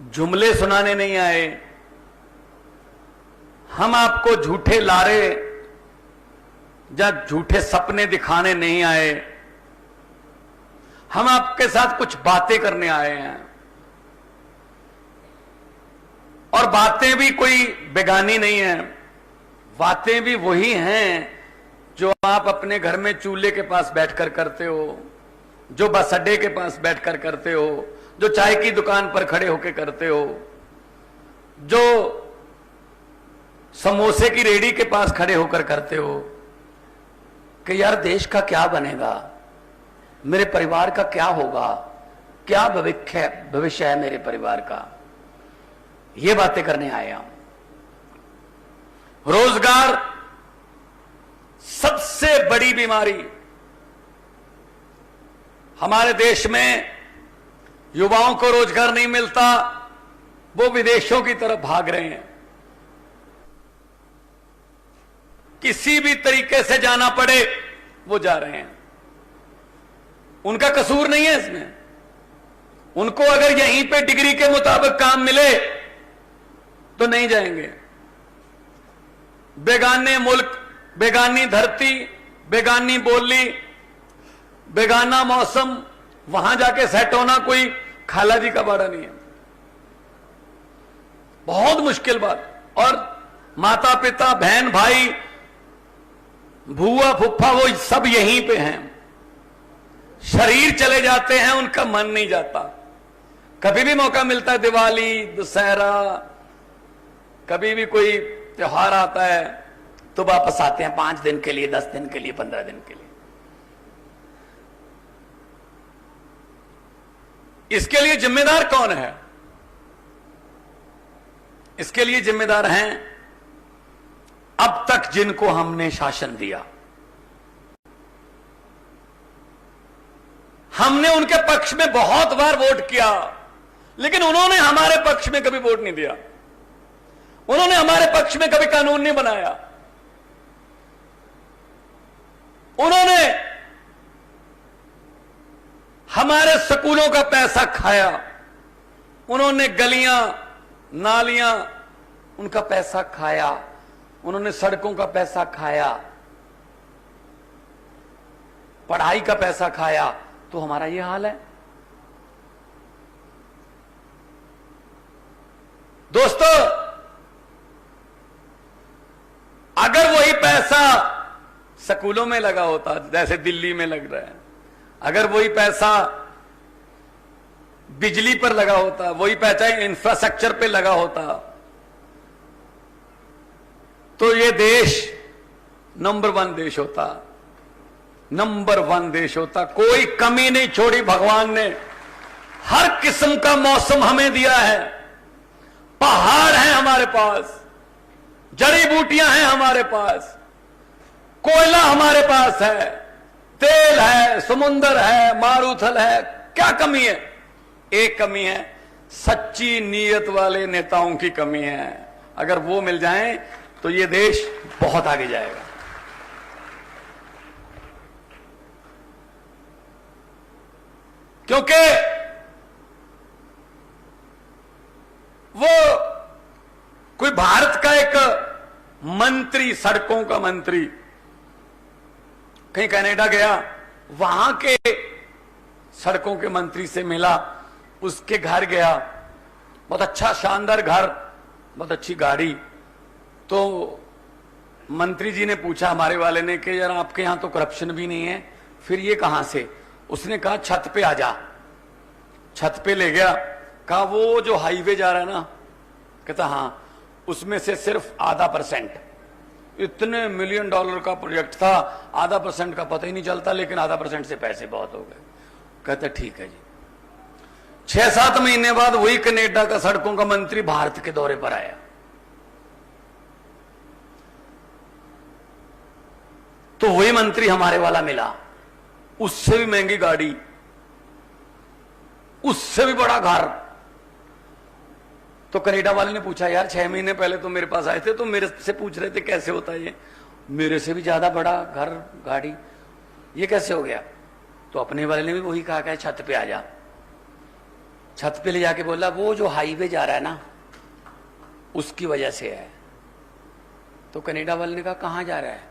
जुमले सुनाने नहीं आए, हम आपको झूठे लारे या झूठे सपने दिखाने नहीं आए, हम आपके साथ कुछ बातें करने आए हैं। और बातें भी कोई बेगानी नहीं है, बातें भी वही हैं जो आप अपने घर में चूल्हे के पास बैठकर करते हो, जो बस अड्डे के पास बैठकर करते हो, जो चाय की दुकान पर खड़े होकर करते हो, जो समोसे की रेडी के पास खड़े होकर करते हो कि यार देश का क्या बनेगा, मेरे परिवार का क्या होगा, क्या भविष्य है मेरे परिवार का, ये बातें करने आए हम। रोजगार सबसे बड़ी बीमारी हमारे देश में, युवाओं को रोजगार नहीं मिलता, वो विदेशों की तरफ भाग रहे हैं। किसी भी तरीके से जाना पड़े वो जा रहे हैं, उनका कसूर नहीं है इसमें। उनको अगर यहीं पे डिग्री के मुताबिक काम मिले तो नहीं जाएंगे। बेगाने मुल्क, बेगानी धरती, बेगानी बोली, बेगाना मौसम, वहां जाके सेट होना कोई खाला जी का बाड़ा नहीं है, बहुत मुश्किल बात। और माता पिता, बहन भाई, भूआ फुफ्फा, वो सब यहीं पे हैं। शरीर चले जाते हैं, उनका मन नहीं जाता। कभी भी मौका मिलता है, दिवाली, दशहरा, कभी भी कोई त्योहार आता है तो वापस आते हैं 5 दिन के लिए, 10 दिन के लिए, 15 दिन के लिए। इसके लिए जिम्मेदार कौन है? इसके लिए जिम्मेदार हैं अब तक जिनको हमने शासन दिया। हमने उनके पक्ष में बहुत बार वोट किया, लेकिन उन्होंने हमारे पक्ष में कभी वोट नहीं दिया। उन्होंने हमारे पक्ष में कभी कानून नहीं बनाया। उन्होंने हमारे स्कूलों का पैसा खाया, उन्होंने गलियां नालियां उनका पैसा खाया, उन्होंने सड़कों का पैसा खाया, पढ़ाई का पैसा खाया। तो हमारा यह हाल है। दोस्तों, अगर वही पैसा स्कूलों में लगा होता जैसे दिल्ली में लग रहा है, अगर वही पैसा बिजली पर लगा होता, वही पैसा इंफ्रास्ट्रक्चर पे लगा होता, तो ये देश नंबर 1 देश होता, नंबर 1 देश होता। कोई कमी नहीं छोड़ी भगवान ने। हर किस्म का मौसम हमें दिया है, पहाड़ हैं हमारे पास, जड़ी बूटियां हैं हमारे पास, कोयला हमारे पास है, तेल है, समुंदर है, मारूथल है। क्या कमी है? एक कमी है, सच्ची नीयत वाले नेताओं की कमी है। अगर वो मिल जाएं तो ये देश बहुत आगे जाएगा। क्योंकि वो कोई भारत का एक मंत्री, सड़कों का मंत्री कहीं कनाडा गया, वहां के सड़कों के मंत्री से मिला, उसके घर गया, बहुत अच्छा शानदार घर, बहुत अच्छी गाड़ी। तो मंत्री जी ने पूछा हमारे वाले ने कि यार आपके यहां तो करप्शन भी नहीं है, फिर ये कहां से? उसने कहा छत पे आ जा। छत पे ले गया, कहा वो जो हाईवे जा रहा है ना, कहता हाँ, उसमें से सिर्फ ½ इतने $1 मिलियन का प्रोजेक्ट था, ½ का पता ही नहीं चलता, लेकिन ½ से पैसे बहुत हो गए। कहते ठीक है जी। 6-7 महीने बाद वही कनाडा का सड़कों का मंत्री भारत के दौरे पर आया, तो वही मंत्री हमारे वाला मिला, उससे भी महंगी गाड़ी, उससे भी बड़ा घर। तो कनाडा वाले ने पूछा यार 6 महीने पहले तो मेरे पास आए थे, तो मेरे से पूछ रहे थे कैसे होता है ये, मेरे से भी ज्यादा बड़ा घर गाड़ी, ये कैसे हो गया? तो अपने वाले ने भी वही कहा कि छत पे आ जा। छत पे ले जाके बोला वो जो हाईवे जा रहा है ना उसकी वजह से है। तो कनाडा वाले ने कहा कहां जा रहा है?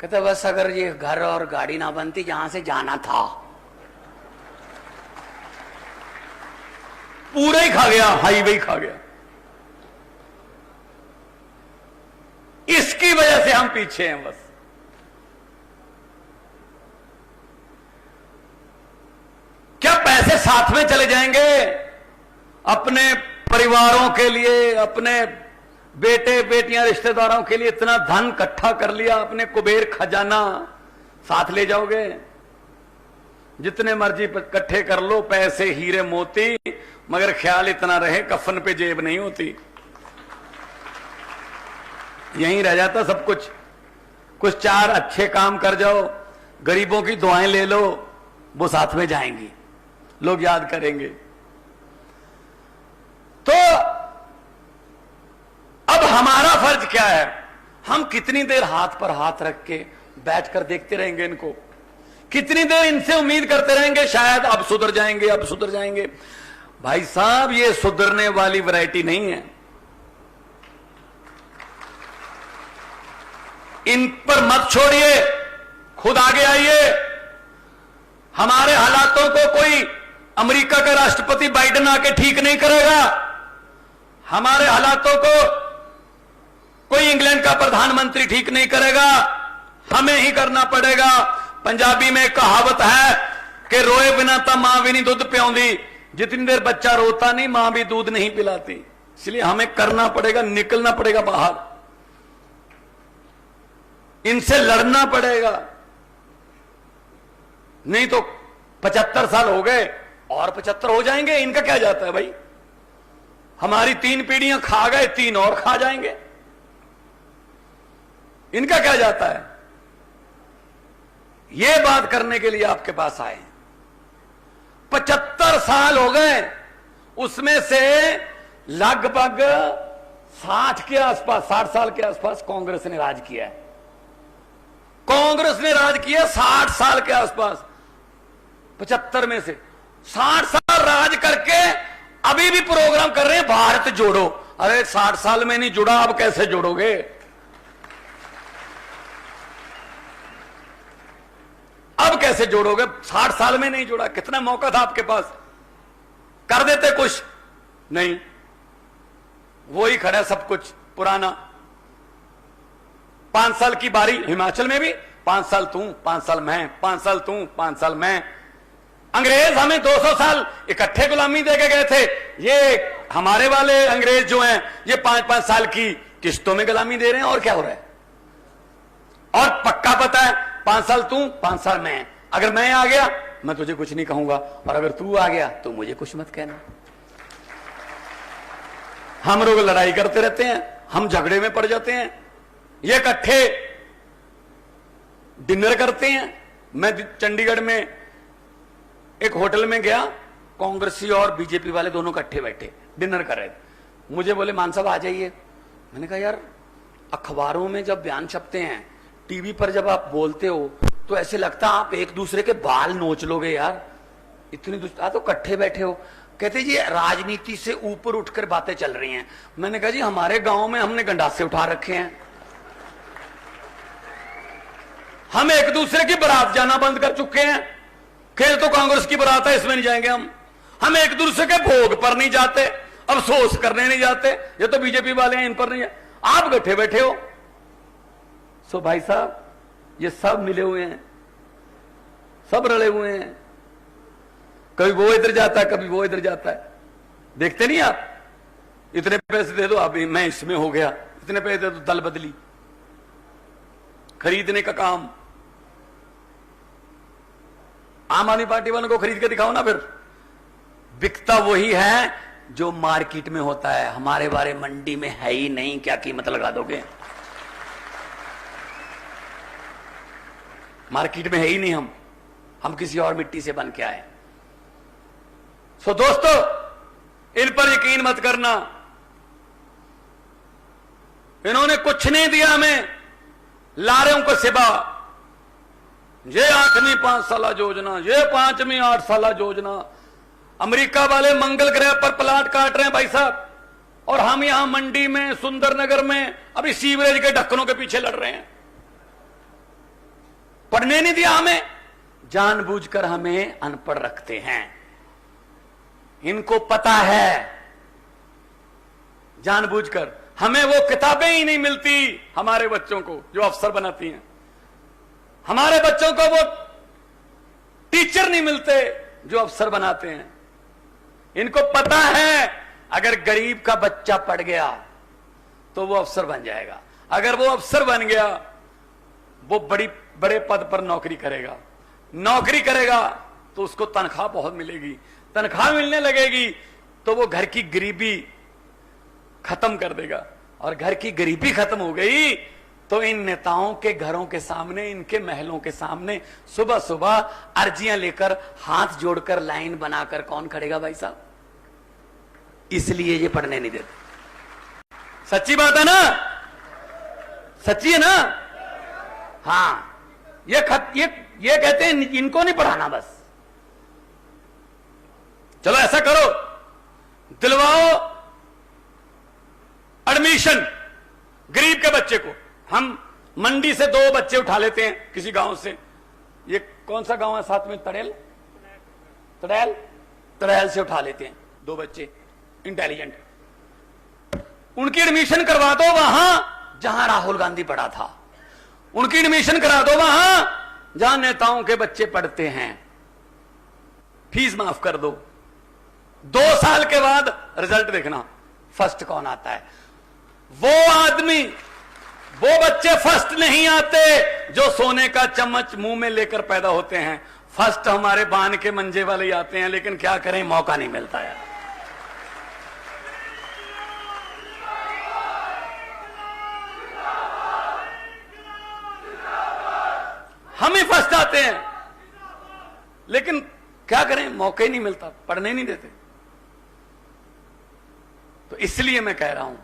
कहता बस अगर ये घर और गाड़ी ना बनती जहां से जाना था। पूरा ही खा गया, हाईवे ही खा गया। इसकी वजह से हम पीछे हैं बस। क्या पैसे साथ में चले जाएंगे? अपने परिवारों के लिए, अपने बेटे बेटियां रिश्तेदारों के लिए इतना धन इकट्ठा कर लिया, अपने कुबेर खजाना साथ ले जाओगे? जितने मर्जी इकट्ठे कर लो पैसे हीरे मोती, मगर ख्याल इतना रहे कफन पे जेब नहीं होती। यहीं रह जाता सब कुछ। कुछ चार अच्छे काम कर जाओ, गरीबों की दुआएं ले लो, वो साथ में जाएंगी, लोग याद करेंगे। तो अब हमारा फर्ज क्या है? हम कितनी देर हाथ पर हाथ रख के बैठकर देखते रहेंगे इनको? कितनी देर इनसे उम्मीद करते रहेंगे शायद अब सुधर जाएंगे, अब सुधर जाएंगे? भाई साहब, ये सुधरने वाली वैरायटी नहीं है। इन पर मत छोड़िए, खुद आगे आइए। हमारे हालातों को कोई अमेरिका का राष्ट्रपति बाइडेन आके ठीक नहीं करेगा। हमारे हालातों को कोई इंग्लैंड का प्रधानमंत्री ठीक नहीं करेगा, हमें ही करना पड़ेगा। पंजाबी में कहावत है कि रोए बिना तो मां भी नहीं दूध पिलाती। जितनी देर बच्चा रोता नहीं, मां भी दूध नहीं पिलाती। इसलिए हमें करना पड़ेगा, निकलना पड़ेगा बाहर, इनसे लड़ना पड़ेगा। नहीं तो 75 साल हो गए और 75 हो जाएंगे, इनका क्या जाता है भाई? हमारी 3 पीढ़ियां खा गए, 3 और खा जाएंगे, इनका क्या जाता है? यह बात करने के लिए आपके पास आए। 75 साल हो गए, उसमें से लगभग 60 के आसपास, 60 साल के आसपास कांग्रेस ने राज किया है। कांग्रेस ने राज किया 60 साल के आसपास। 75 में से 60 साल राज करके अभी भी प्रोग्राम कर रहे हैं भारत जोड़ो। अरे 60 साल में नहीं जुड़ा, अब कैसे जोड़ोगे? अब कैसे जोड़ोगे? 60 साल में नहीं जुड़ा। कितना मौका था आपके पास, कर देते कुछ नहीं। वो ही खड़ा सब कुछ पुराना। 5 साल की बारी हिमाचल में भी, 5 साल तू, 5 साल मैं, 5 साल तू, 5 साल मैं। अंग्रेज हमें 200 साल इकट्ठे गुलामी देके गए थे। ये हमारे वाले अंग्रेज जो हैं, ये 5-5 साल की किस्तों में गुलामी दे रहे हैं। और क्या हो रहा है? और पक्का पता है, 5 साल तू, 5 साल मैं। अगर मैं आ गया मैं तुझे कुछ नहीं कहूंगा, और अगर तू आ गया तो मुझे कुछ मत कहना। हम लोग लड़ाई करते रहते हैं, हम झगड़े में पड़ जाते हैं, ये इकट्ठे डिनर करते हैं। मैं चंडीगढ़ में एक होटल में गया, कांग्रेसी और बीजेपी वाले दोनों इकट्ठे बैठे डिनर कर रहे थे। मुझे बोले मान साहब आ जाइए। मैंने कहा यार, अखबारों में जब बयान छपते हैं, टीवी पर जब आप बोलते हो तो ऐसे लगता आप एक दूसरे के बाल नोच लोगे यार, इतनी तो इकट्ठे बैठे हो। कहते जी राजनीति से ऊपर उठकर बातें चल रही हैं। मैंने कहा जी हमारे गांव में हमने गंडासे उठा रखे हैं, हम एक दूसरे की बारात जाना बंद कर चुके हैं। खेल तो कांग्रेस की बारात है, इसमें नहीं जाएंगे हम एक दूसरे के भोग पर नहीं जाते, अफसोस करने नहीं जाते। ये तो बीजेपी वाले हैं, इन पर नहीं है। आप बैठे बैठे हो। सो भाई साहब, ये सब मिले हुए हैं, सब रले हुए हैं। कभी वो इधर जाता है, कभी वो इधर जाता है। देखते नहीं आप? इतने पैसे दे दो, अभी मैं इसमें हो गया, इतने पैसे दे दो, दल बदली, खरीदने का काम। आम आदमी पार्टी वालों को खरीद के दिखाओ ना, फिर बिकता वही है जो मार्केट में होता है। हमारे बारे मंडी में है ही नहीं, क्या कीमत लगा दोगे? मार्केट में है ही नहीं, हम किसी और मिट्टी से बन के आए। सो दोस्तों, इन पर यकीन मत करना। इन्होंने कुछ नहीं दिया हमें, लारें को सिवा। ये 8वीं 5 साल योजना, ये 5वीं 8 साल योजना, अमेरिका वाले मंगल ग्रह पर प्लाट काट रहे हैं भाई साहब, और हम यहां मंडी में, सुंदरनगर में अभी सीवरेज के ढक्कनों के पीछे लड़ रहे हैं। पढ़ने नहीं दिया हमें, जानबूझकर हमें अनपढ़ रखते हैं। इनको पता है, जानबूझकर हमें वो किताबें ही नहीं मिलती हमारे बच्चों को जो अफसर बनाती हैं, हमारे बच्चों को वो टीचर नहीं मिलते जो अफसर बनाते हैं। इनको पता है अगर गरीब का बच्चा पढ़ गया तो वो अफसर बन जाएगा, अगर वो अफसर बन गया वो बड़े पद पर नौकरी करेगा तो उसको तनख्वाह बहुत मिलेगी, तनख्वाह मिलने लगेगी तो वो घर की गरीबी खत्म कर देगा, और घर की गरीबी खत्म हो गई तो इन नेताओं के घरों के सामने, इनके महलों के सामने सुबह सुबह अर्जियां लेकर, हाथ जोड़कर, लाइन बनाकर कौन खड़ेगा भाई साहब? इसलिए ये पढ़ने नहीं देते। सच्ची बात है ना? सच्ची है ना? हाँ, ये कहते हैं इनको नहीं पढ़ाना, बस चलो ऐसा करो, दिलवाओ एडमिशन गरीब के बच्चे को। हम मंडी से 2 बच्चे उठा लेते हैं किसी गांव से, ये कौन सा गांव है साथ में, तड़ैल से उठा लेते हैं 2 बच्चे इंटेलिजेंट, उनकी एडमिशन करवा दो वहां जहां राहुल गांधी पढ़ा था, उनकी एडमिशन करा दो वहां जहां नेताओं के बच्चे पढ़ते हैं, फीस माफ कर दो। 2 साल के बाद रिजल्ट देखना, फर्स्ट कौन आता है। वो आदमी, वो बच्चे फर्स्ट नहीं आते जो सोने का चम्मच मुंह में लेकर पैदा होते हैं, फर्स्ट हमारे बान के मंजे वाले ही आते हैं, लेकिन क्या करें, मौका नहीं मिलता है। हम ही फर्स्ट आते हैं, लेकिन क्या करें, मौका ही नहीं मिलता, पढ़ने नहीं देते। तो इसलिए मैं कह रहा हूं,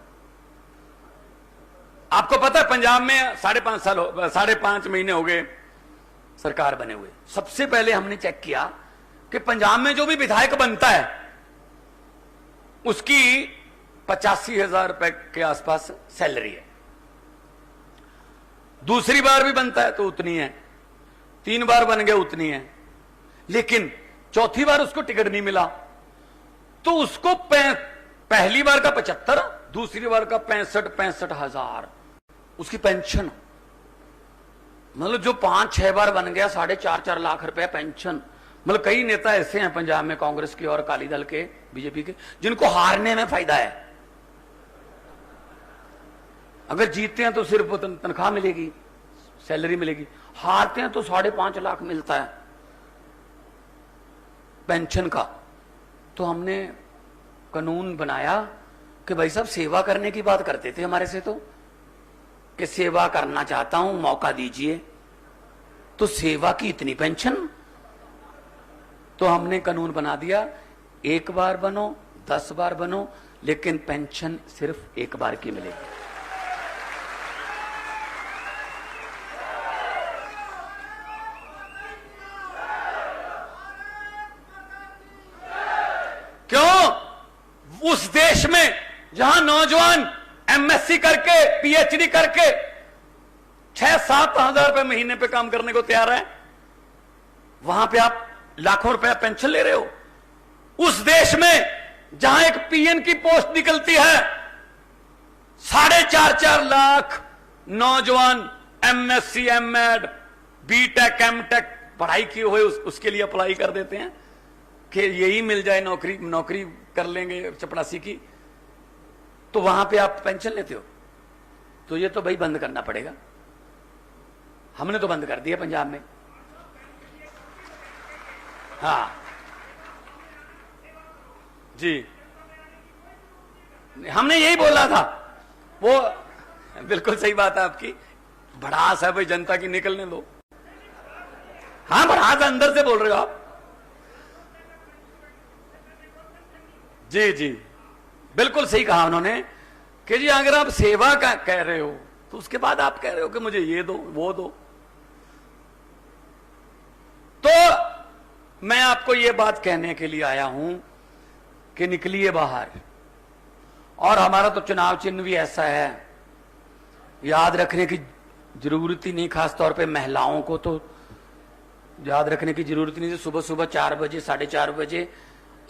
आपको पता है पंजाब में 5.5 महीने हो गए सरकार बने हुए। सबसे पहले हमने चेक किया कि पंजाब में जो भी विधायक बनता है उसकी 85,000 रुपए के आसपास सैलरी है। दूसरी बार भी बनता है तो उतनी है, 3 बार बन गए उतनी है, लेकिन चौथी बार उसको टिकट नहीं मिला तो उसको पहली बार का 75, दूसरी बार का 65,000 उसकी पेंशन। मतलब जो 5-6 बार बन गया 4.5 लाख रुपए पेंशन। मतलब कई नेता ऐसे हैं पंजाब में, कांग्रेस के और अकाली दल के, बीजेपी के, जिनको हारने में फायदा है। अगर जीतते हैं तो सिर्फ तनख्वाह मिलेगी, सैलरी मिलेगी, हारते हैं तो 5.5 लाख मिलता है पेंशन का। तो हमने कानून बनाया कि भाई साहब सेवा करने की बात करते थे हमारे से, तो कि सेवा करना चाहता हूं, मौका दीजिए, तो सेवा की इतनी पेंशन। तो हमने कानून बना दिया, 1 बार बनो, 10 बार बनो, लेकिन पेंशन सिर्फ 1 बार की मिलेगी। क्यों? उस देश में जहां नौजवान एमएससी करके, पीएचडी करके 6-7 हजार रुपए महीने पे काम करने को तैयार है, वहां पे आप लाखों रुपया पेंशन ले रहे हो। उस देश में जहां एक पीएन की पोस्ट निकलती है, 4.5 लाख नौजवान एमएससी, एमएड, बीटेक, एमटेक पढ़ाई किए हुए उसके लिए अप्लाई कर देते हैं कि यही मिल जाए नौकरी कर लेंगे चपरासी की, तो वहां पे आप पेंशन लेते हो। तो ये तो भाई बंद करना पड़ेगा। हमने तो बंद कर दिया पंजाब में। हाँ जी, हमने यही बोला था। वो बिल्कुल सही बात है आपकी, भड़ास है भाई जनता की, निकलने दो। हाँ, भड़ास अंदर से बोल रहे हो आप। जी जी, बिल्कुल सही कहा उन्होंने कि जी अगर आप सेवा का कह रहे हो तो उसके बाद आप कह रहे हो कि मुझे ये दो वो दो। तो मैं आपको यह बात कहने के लिए आया हूं कि निकलिए बाहर। और हमारा तो चुनाव चिन्ह भी ऐसा है, याद रखने की जरूरत ही नहीं, खासतौर पे महिलाओं को तो याद रखने की जरूरत नहीं। सुबह सुबह 4 बजे 4:30 बजे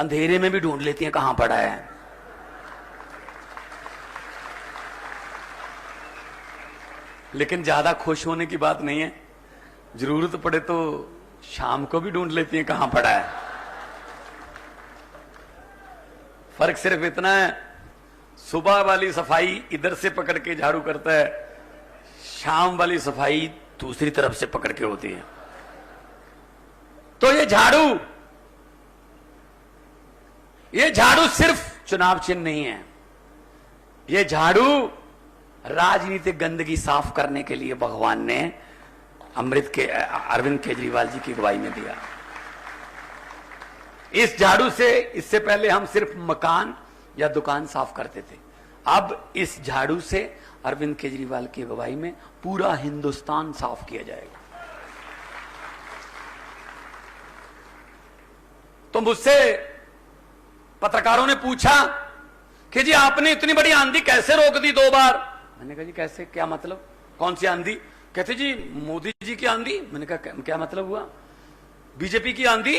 अंधेरे में भी ढूंढ लेती हैं कहां पड़ा है। लेकिन ज्यादा खुश होने की बात नहीं है, जरूरत पड़े तो शाम को भी ढूंढ लेती हैं कहां पड़ा है। फर्क सिर्फ इतना है, सुबह वाली सफाई इधर से पकड़ के झाड़ू करता है, शाम वाली सफाई दूसरी तरफ से पकड़ के होती है। तो ये झाड़ू सिर्फ चुनाव चिन्ह नहीं है, ये झाड़ू राजनीतिक गंदगी साफ करने के लिए भगवान ने अरविंद केजरीवाल जी की अगुवाई में दिया। इस झाड़ू से इससे पहले हम सिर्फ मकान या दुकान साफ करते थे, अब इस झाड़ू से अरविंद केजरीवाल की अगुवाई में पूरा हिंदुस्तान साफ किया जाएगा। तो मुझसे पत्रकारों ने पूछा कि जी आपने इतनी बड़ी आंधी कैसे रोक दी 2 बार। मैंने कहा जी कैसे, क्या मतलब, कौन सी आंधी? कहते जी मोदी जी की आंधी। मैंने कहा क्या मतलब हुआ? बीजेपी की आंधी?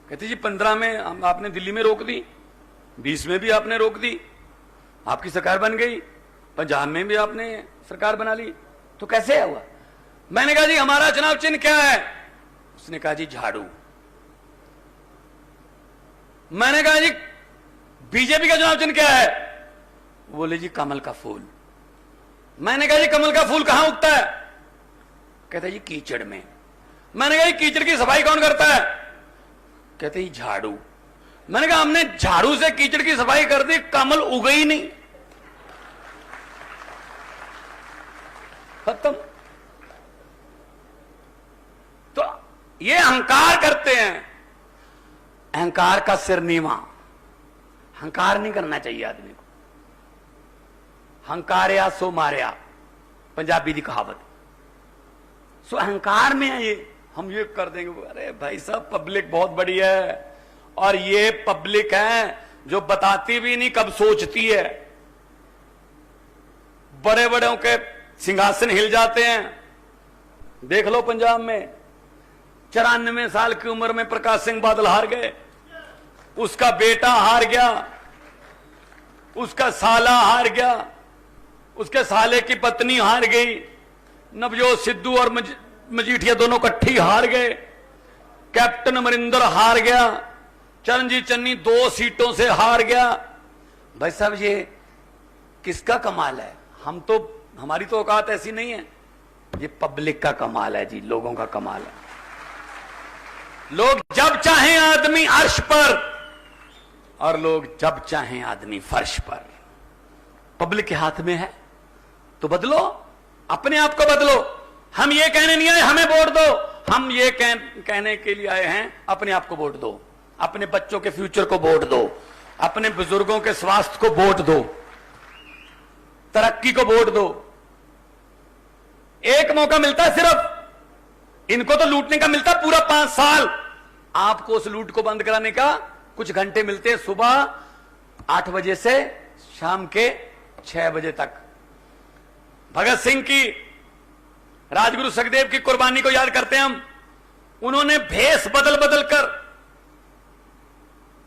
कहते जी 15 में आपने दिल्ली में रोक दी, 20 में भी आपने रोक दी, आपकी सरकार बन गई, पंजाब में भी आपने सरकार बना ली, तो कैसे हुआ? मैंने कहा जी हमारा चुनाव चिन्ह क्या है? उसने कहा जी झाड़ू। मैंने कहा जी बीजेपी का चुनाव चिन्ह क्या है? बोले जी कमल का फूल। मैंने कहा जी कमल का फूल कहां उगता है? कहते जी कीचड़ में। मैंने कहा जी कीचड़ की सफाई कौन करता है? कहते जी झाड़ू। मैंने कहा हमने झाड़ू से कीचड़ की सफाई कर दी, कमल उगा ही नहीं, खत्म। तो ये अहंकार करते हैं, अहंकार का सिर नीवा। अहंकार नहीं करना चाहिए आदमी को। हंकारिया सो मारिया, पंजाबी की कहावत। सो अहंकार में है ये, हम ये कर देंगे। अरे भाई साहब पब्लिक बहुत बड़ी है, और ये पब्लिक है जो बताती भी नहीं कब सोचती है। बड़े बड़ों के सिंहासन हिल जाते हैं। देख लो पंजाब में 94 साल की उम्र में प्रकाश सिंह बादल हार गए, उसका बेटा हार गया, उसका साला हार गया, उसके साले की पत्नी हार गई, नवजोत सिद्धू और मजीठिया दोनों इकट्ठी हार गए, कैप्टन अमरिंदर हार गया, चरणजीत चन्नी 2 सीटों से हार गया। भाई साहब ये किसका कमाल है? हमारी तो औकात ऐसी नहीं है, ये पब्लिक का कमाल है जी, लोगों का कमाल है। लोग जब चाहें आदमी अर्श पर, और लोग जब चाहें आदमी फर्श पर। पब्लिक के हाथ में है, तो बदलो, अपने आप को बदलो। हम ये कहने नहीं आए हमें वोट दो, हम ये कहने के लिए आए हैं अपने आप को वोट दो, अपने बच्चों के फ्यूचर को वोट दो, अपने बुजुर्गों के स्वास्थ्य को वोट दो, तरक्की को वोट दो। एक मौका मिलता है सिर्फ, इनको तो लूटने का मिलता पूरा 5 साल, आपको उस लूट को बंद कराने का कुछ घंटे मिलते हैं, सुबह 8 बजे से शाम के 6 बजे तक। भगत सिंह की, राजगुरु सुखदेव की कुर्बानी को याद करते हैं हम। उन्होंने भेष बदल बदल कर,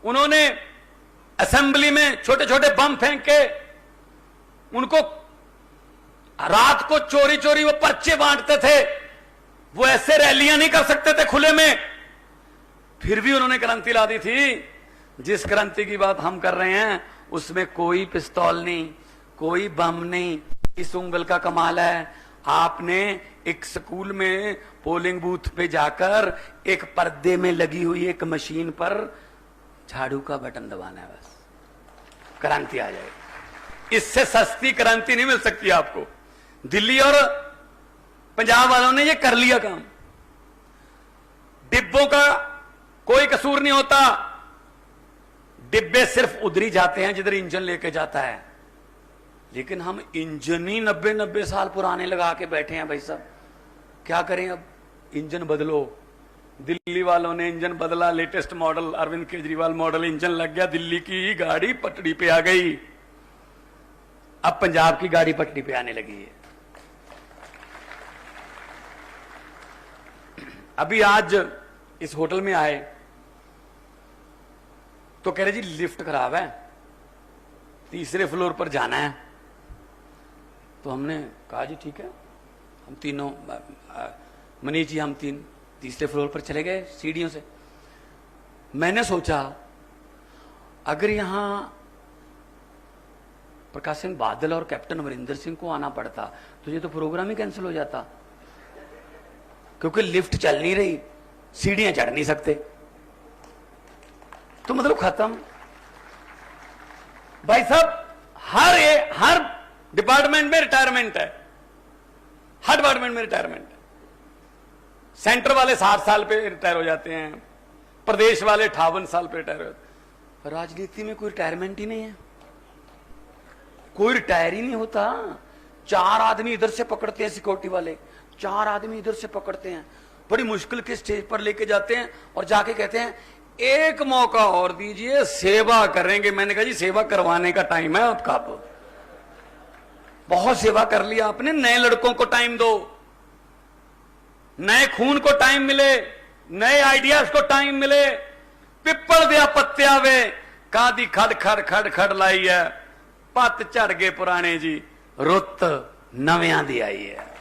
उन्होंने असेंबली में छोटे छोटे बम फेंक के, उनको रात को चोरी चोरी वो पर्चे बांटते थे, वो ऐसे रैलियां नहीं कर सकते थे खुले में, फिर भी उन्होंने क्रांति ला दी थी। जिस क्रांति की बात हम कर रहे हैं उसमें कोई पिस्तौल नहीं, कोई बम नहीं। इस उंगल का कमाल है, आपने एक स्कूल में पोलिंग बूथ पे जाकर एक पर्दे में लगी हुई एक मशीन पर झाड़ू का बटन दबाना है, बस क्रांति आ जाएगी। इससे सस्ती क्रांति नहीं मिल सकती आपको। दिल्ली और पंजाब वालों ने ये कर लिया काम। डिब्बों का कोई कसूर नहीं होता, डिब्बे सिर्फ उधर ही जाते हैं जिधर इंजन लेके जाता है, लेकिन हम इंजन ही 90 साल पुराने लगा के बैठे हैं। भाई साहब क्या करें, अब इंजन बदलो, दिल्ली वालों ने इंजन बदला, latest model, Arvind Kejriwal model engine लग गया, दिल्ली की गाड़ी पटरी पे आ गई। अब पंजाब की गाड़ी पटरी पे आने लगी है। अभी आज इस होटल में आए तो कह रहे जी लिफ्ट खराब है, तीसरे फ्लोर पर जाना है। तो हमने कहा जी ठीक है, हम तीनों, मनीष जी, हम तीसरे फ्लोर पर चले गए सीढ़ियों से। मैंने सोचा अगर यहां प्रकाश सिंह बादल और कैप्टन अमरिंदर सिंह को आना पड़ता तो ये तो प्रोग्राम ही कैंसिल हो जाता, क्योंकि लिफ्ट चल नहीं रही, सीढ़ियां चढ़ नहीं सकते, तो मतलब खत्म। भाई साहब, हर डिपार्टमेंट में रिटायरमेंट है, हर डिपार्टमेंट में रिटायरमेंट है। सेंटर वाले 60 साल पे रिटायर हो जाते हैं, प्रदेश वाले 58 साल पे रिटायर हो जाते हैं। राजनीति में कोई रिटायरमेंट ही नहीं है, कोई रिटायर ही नहीं होता। 4 आदमी इधर से पकड़ते हैं सिक्योरिटी वाले, 4 आदमी इधर से पकड़ते हैं, बड़ी मुश्किल के स्टेज पर लेके जाते हैं और जाके कहते हैं एक मौका और दीजिए, सेवा करेंगे। मैंने कहा जी सेवा करवाने का टाइम है आपका, आप बहुत सेवा कर लिया आपने, नए लड़कों को टाइम दो, नए खून को टाइम मिले, नए आइडियाज को टाइम मिले। पिप्पल दिया पत्तिया वे कादी खड़ खड़ खड़ खड़ लाई है, पत झड़ गए पुराने जी, रुत नव्या दी आई है।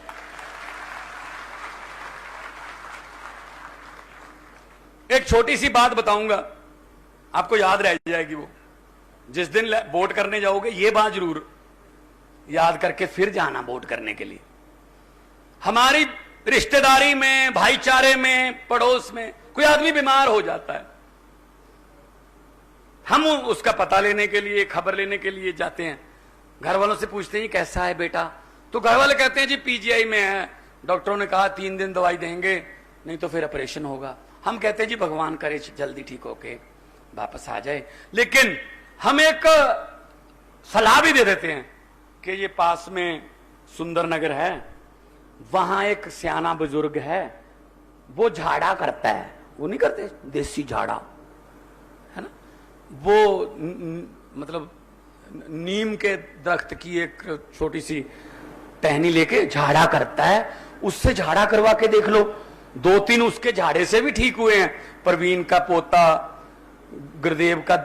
एक छोटी सी बात बताऊंगा, आपको याद रह जाएगी वो। जिस दिन वोट करने जाओगे ये बात जरूर याद करके फिर जाना वोट करने के लिए। हमारी रिश्तेदारी में, भाईचारे में, पड़ोस में कोई आदमी बीमार हो जाता है, हम उसका पता लेने के लिए, खबर लेने के लिए जाते हैं। घर वालों से पूछते हैं कैसा है बेटा, तो घर वाले कहते हैं जी पीजीआई में है, डॉक्टरों ने कहा 3 दिन दवाई देंगे, नहीं तो फिर ऑपरेशन होगा। हम कहते हैं जी भगवान करे जल्दी ठीक होके वापस आ जाए। लेकिन हम एक सलाह भी दे देते हैं कि ये पास में सुंदर नगर है, वहां एक सियाना बुजुर्ग है, वो झाड़ा करता है, वो नहीं करते देसी झाड़ा, है ना, वो मतलब नीम के दरख्त की एक छोटी सी टहनी लेके झाड़ा करता है, उससे झाड़ा करवा के देख लो। 2-3 उसके झाड़े से भी ठीक हुए हैं। प्रवीण का पोता, गुरुदेव का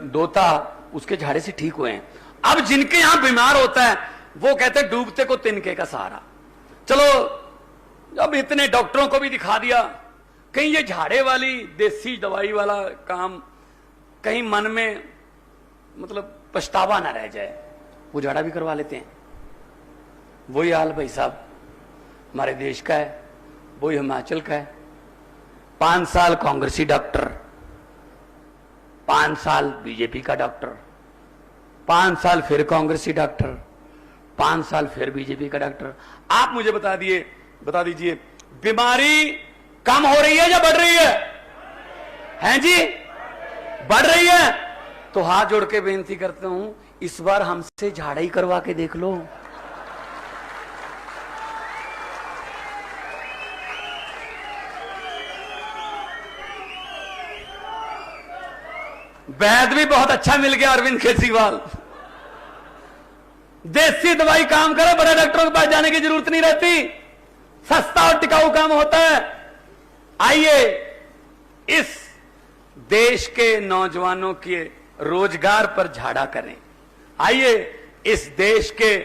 दोता, उसके झाड़े से ठीक हुए हैं। अब जिनके यहां बीमार होता है वो कहते हैं डूबते को तिनके का सहारा। चलो अब इतने डॉक्टरों को भी दिखा दिया, कहीं ये झाड़े वाली देसी दवाई वाला काम कहीं मन में मतलब पछतावा ना रह जाए, वो झाड़ा भी करवा लेते हैं। वही हाल भाई साहब हमारे देश का है, वही हिमाचल का है। 5 साल कांग्रेसी डॉक्टर, 5 साल बीजेपी का डॉक्टर, 5 साल फिर कांग्रेसी डॉक्टर, 5 साल फिर बीजेपी का डॉक्टर। आप मुझे बता दीजिए बीमारी कम हो रही है या बढ़ रही है? हैं जी, बढ़ रही है। तो हाथ जोड़ के बेनती करता हूं, इस बार हमसे झाड़ा ही करवा के देख लो। वैद भी बहुत अच्छा मिल गया अरविंद केजरीवाल। देसी दवाई काम करे, बड़े डॉक्टरों के पास जाने की जरूरत नहीं रहती, सस्ता और टिकाऊ काम होता है। आइए इस देश के नौजवानों के रोजगार पर झाड़ा करें, आइए इस देश के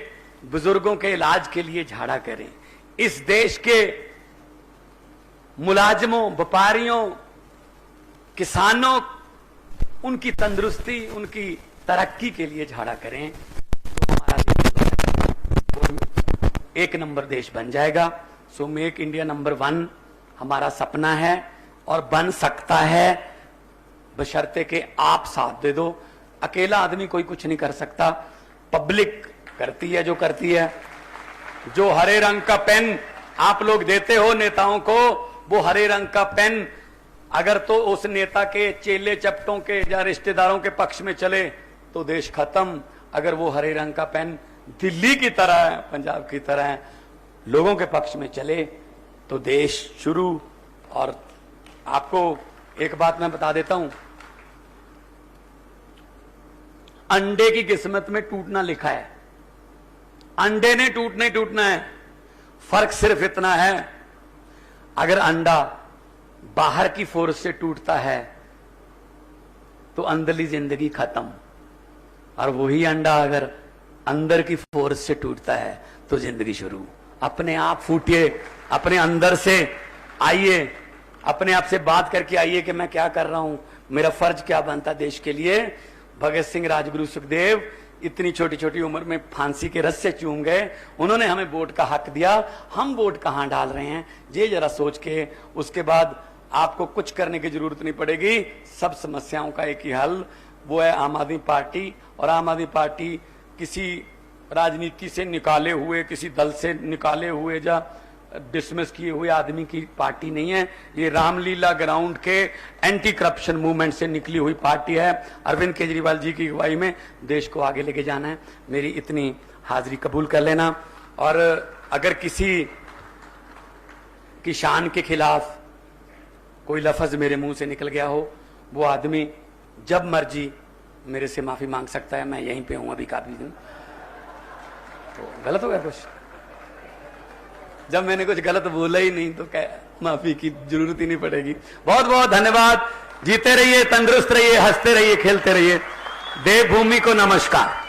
बुजुर्गों के इलाज के लिए झाड़ा करें, इस देश के मुलाजिमों, व्यापारियों, किसानों, उनकी तंदुरुस्ती, उनकी तरक्की के लिए झाड़ा करें, तो हमारा देश एक नंबर देश बन जाएगा। सो मेक इंडिया नंबर 1 हमारा सपना है और बन सकता है, बशर्ते कि आप साथ दे दो। अकेला आदमी कोई कुछ नहीं कर सकता, पब्लिक करती है जो करती है। जो हरे रंग का पेन आप लोग देते हो नेताओं को, वो हरे रंग का पेन अगर तो उस नेता के चेले चपटों के या रिश्तेदारों के पक्ष में चले तो देश खत्म। अगर वो हरे रंग का पेन दिल्ली की तरह है, पंजाब की तरह है, लोगों के पक्ष में चले तो देश शुरू और आपको एक बात मैं बता देता हूं, अंडे की किस्मत में टूटना लिखा है, अंडे ने टूटना है। फर्क सिर्फ इतना है, अगर अंडा बाहर की फोर्स से टूटता है तो अंदरली जिंदगी खत्म, और वही अंडा अगर अंदर की फोर्स से टूटता है तो जिंदगी शुरू। अपने आप फूटिए, अपने अंदर से आइए, अपने आप से बात करके आइए कि मैं क्या कर रहा हूं, मेरा फर्ज क्या बनता देश के लिए। भगत सिंह, राजगुरु, सुखदेव इतनी छोटी छोटी उम्र में फांसी के रस्से चूम गए, उन्होंने हमें वोट का हक दिया, हम वोट कहां डाल रहे हैं ये जरा सोच के उसके बाद आपको कुछ करने की जरूरत नहीं पड़ेगी। सब समस्याओं का एक ही हल, वो है आम आदमी पार्टी। और आम आदमी पार्टी किसी राजनीति से निकाले हुए, किसी दल से निकाले हुए या डिसमिस किए हुए आदमी की पार्टी नहीं है। ये रामलीला ग्राउंड के एंटी करप्शन मूवमेंट से निकली हुई पार्टी है। अरविंद केजरीवाल जी की अगुवाई में देश को आगे लेके जाना है। मेरी इतनी हाजिरी कबूल कर लेना। और अगर किसी की शान के खिलाफ कोई लफ्ज मेरे मुंह से निकल गया हो, वो आदमी जब मर्जी मेरे से माफी मांग सकता है। मैं यहीं पे हूं अभी काफी दिन। तो गलत हो गया कुछ, जब मैंने कुछ गलत बोला ही नहीं तो क्या माफी की जरूरत ही नहीं पड़ेगी। बहुत बहुत धन्यवाद। जीते रहिए, तंदुरुस्त रहिए, हंसते रहिए, खेलते रहिए। देवभूमि को नमस्कार।